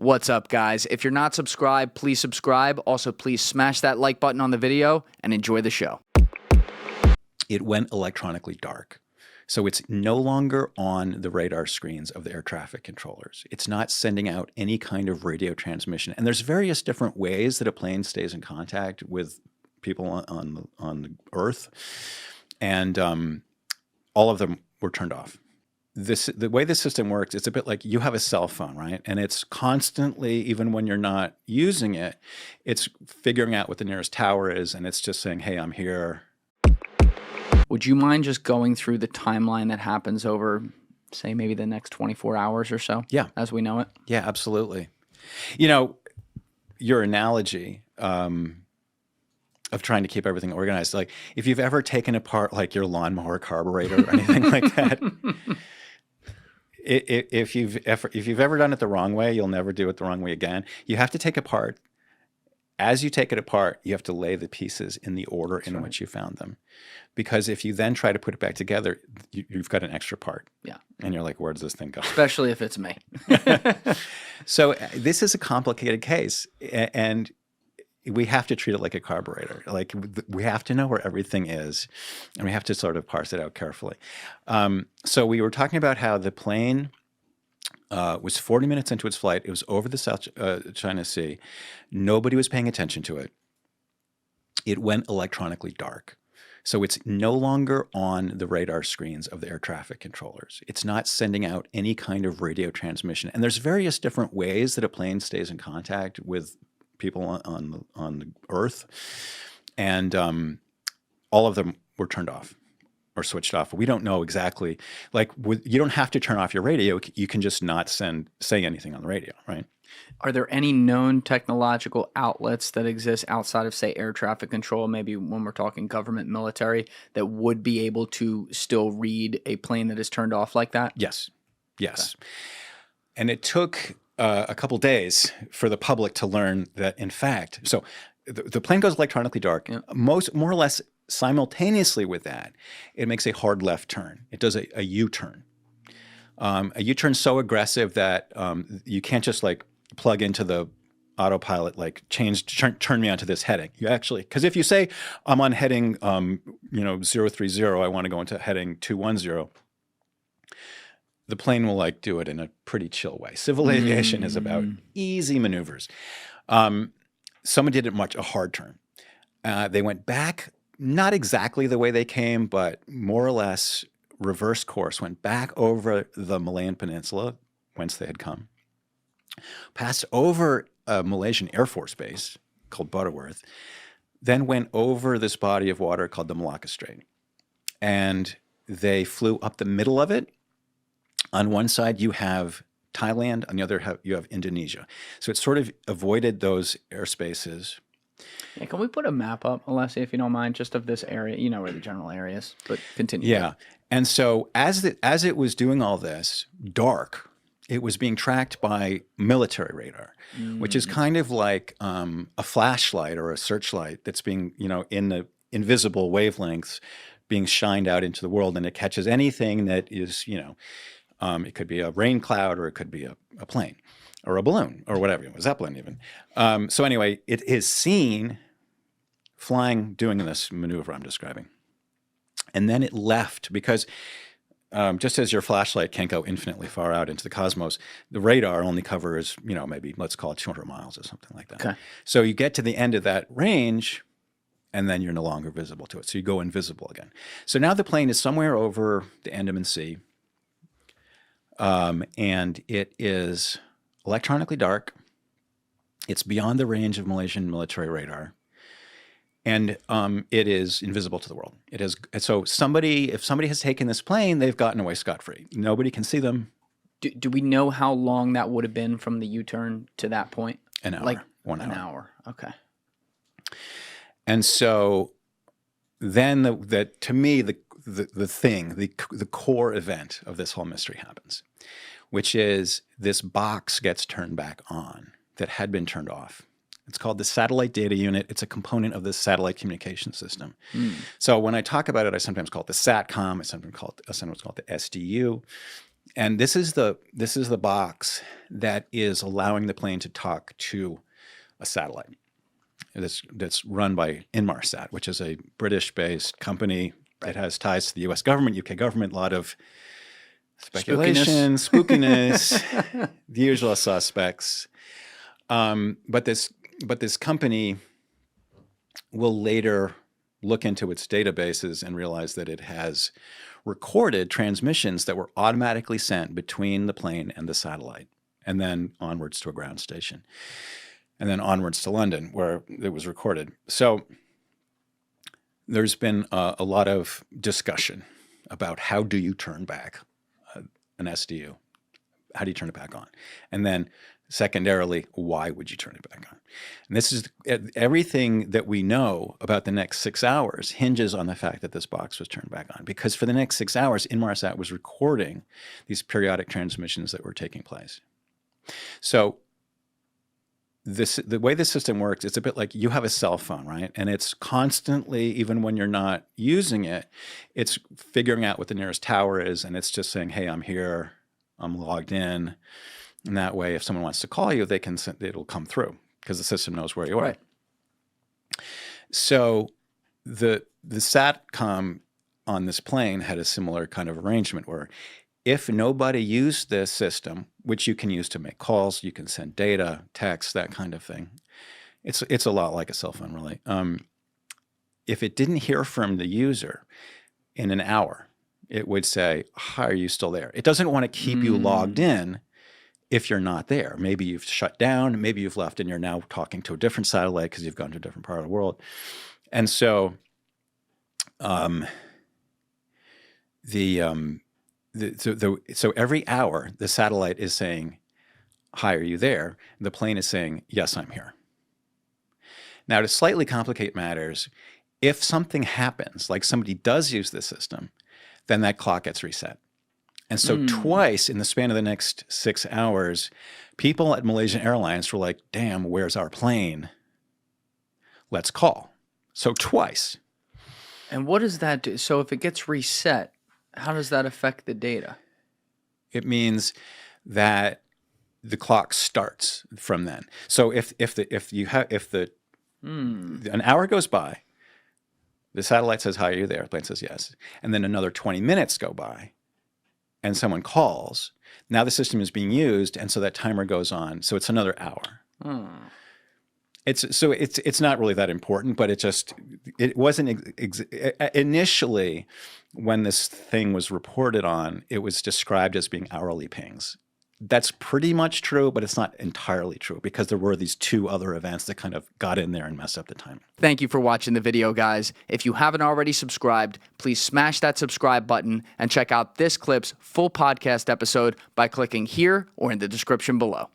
What's up, guys? If you're not subscribed, please subscribe. Also, please smash that like button on the video and enjoy the show. It went electronically dark. So it's no longer on the radar screens of the air traffic controllers. It's not sending out any kind of radio transmission. And there's various different ways that a plane stays in contact with people on the Earth. And all of them were turned off. The way the system works, it's a bit like you have a cell phone, right? And it's constantly, even when you're not using it, it's figuring out what the nearest tower is, and it's just saying, hey, I'm here. Would you mind just going through the timeline that happens over, say, maybe the next 24 hours or so? Yeah. As we know it? Yeah, absolutely. You know, your analogy of trying to keep everything organized, like if you've ever taken apart like your lawnmower carburetor or anything like that, if you've ever done it the wrong way, you'll never do it the wrong way again. You have to take apart. As you take it apart, you have to lay the pieces in the order in which you found them. Because if you then try to put it back together, you've got an extra part. Yeah. And you're like, where does this thing go? Especially if it's me. So this is a complicated case. And we have to treat it like a carburetor. Like we have to know where everything is, and we have to sort of parse it out carefully. So we were talking about how the plane was 40 minutes into its flight. It was over the South China Sea. Nobody was paying attention to it. It went electronically dark. So it's no longer on the radar screens of the air traffic controllers. It's not sending out any kind of radio transmission. And there's various different ways that a plane stays in contact with people on the Earth, and all of them were turned off or switched off. We don't know exactly. Like you don't have to turn off your radio. You can just not say anything on the radio, right? Are there any known technological outlets that exist outside of, say, air traffic control, maybe when we're talking government, military, that would be able to still read a plane that is turned off like that? Yes. Yes. Okay. And it took a couple days for the public to learn that, in fact, so the plane goes electronically dark. Yeah. More or less simultaneously with that, it makes a hard left turn. It does a U-turn. A U-turn so aggressive that you can't just like plug into the autopilot, like turn me onto this heading. You actually, because if you say I'm on heading 030, I want to go into heading 210. The plane will like do it in a pretty chill way. Civil aviation is about easy maneuvers. Someone did a hard turn. They went back, not exactly the way they came, but more or less reverse course, went back over the Malayan Peninsula, whence they had come, passed over a Malaysian Air Force base called Butterworth, then went over this body of water called the Malacca Strait. And they flew up the middle of it. On one side, you have Thailand. On the other, you have Indonesia. So it sort of avoided those airspaces. Yeah, can we put a map up, Alessi, if you don't mind, just of this area? You know where the general area is, but continue. Yeah. And so as it was doing all this, dark, it was being tracked by military radar, which is kind of like a flashlight or a searchlight that's being, in the invisible wavelengths being shined out into the world, and it catches anything that is, it could be a rain cloud, or it could be a plane or a balloon or whatever, a Zeppelin even. So anyway, it is seen flying, doing this maneuver I'm describing. And then it left because just as your flashlight can't go infinitely far out into the cosmos, the radar only covers, maybe let's call it 200 miles or something like that. Okay. So you get to the end of that range, and then you're no longer visible to it. So you go invisible again. So now the plane is somewhere over the Andaman Sea, and it is electronically dark. It's beyond the range of Malaysian military radar, and it is invisible to the world. It is so if somebody has taken this plane, they've gotten away scot-free. Nobody can see them. Do we know how long that would have been from the U-turn to that point? An hour. Like 1 hour. An hour. Okay. And so then to me, the core event of this whole mystery happens, which is this box gets turned back on that had been turned off. It's called the satellite data unit. It's a component of the satellite communication system. So when I talk about it, I sometimes call it the SATCOM. I sometimes call it the SDU. And this is the box that is allowing the plane to talk to a satellite that's run by Inmarsat, which is a British-based company that has ties to the U.S. government, UK government, a lot of speculation, spookiness, the usual suspects. But this company will later look into its databases and realize that it has recorded transmissions that were automatically sent between the plane and the satellite, and then onwards to a ground station, and then onwards to London, where it was recorded. So there's been a lot of discussion about how do you turn back an SDU? How do you turn it back on? And then secondarily, why would you turn it back on? And this is everything that we know about the next 6 hours hinges on the fact that this box was turned back on. Because for the next 6 hours, Inmarsat was recording these periodic transmissions that were taking place. So the way the system works, it's a bit like you have a cell phone, right? And it's constantly, even when you're not using it, it's figuring out what the nearest tower is, and it's just saying, hey, I'm here, I'm logged in. And that way, if someone wants to call you, it'll come through because the system knows where you are. Right. So the SATCOM on this plane had a similar kind of arrangement where if nobody used this system, which you can use to make calls, you can send data, text, that kind of thing. It's a lot like a cell phone, really. If it didn't hear from the user in an hour, it would say, "Hi, are you still there?" It doesn't want to keep you logged in if you're not there. Maybe you've shut down, maybe you've left and you're now talking to a different satellite because you've gone to a different part of the world. And so so every hour the satellite is saying, "Hi, are you there?" The plane is saying, "Yes, I'm here." Now, to slightly complicate matters, if something happens, like somebody does use the system, then that clock gets reset. And so twice in the span of the next 6 hours, people at Malaysian Airlines were like, damn, where's our plane? Let's call. So twice. And what does that do? So if it gets reset, how does that affect the data? It means that the clock starts from then. So if an hour goes by, the satellite says, "Hi, are you there?" The plane says yes. And then another 20 minutes go by and someone calls. Now the system is being used, and so that timer goes on. So it's another hour. It's not really that important, but it wasn't initially when this thing was reported on, it was described as being hourly pings. That's pretty much true, but it's not entirely true because there were these two other events that kind of got in there and messed up the timing. Thank you for watching the video, guys. If you haven't already subscribed, please smash that subscribe button and check out this clip's full podcast episode by clicking here or in the description below.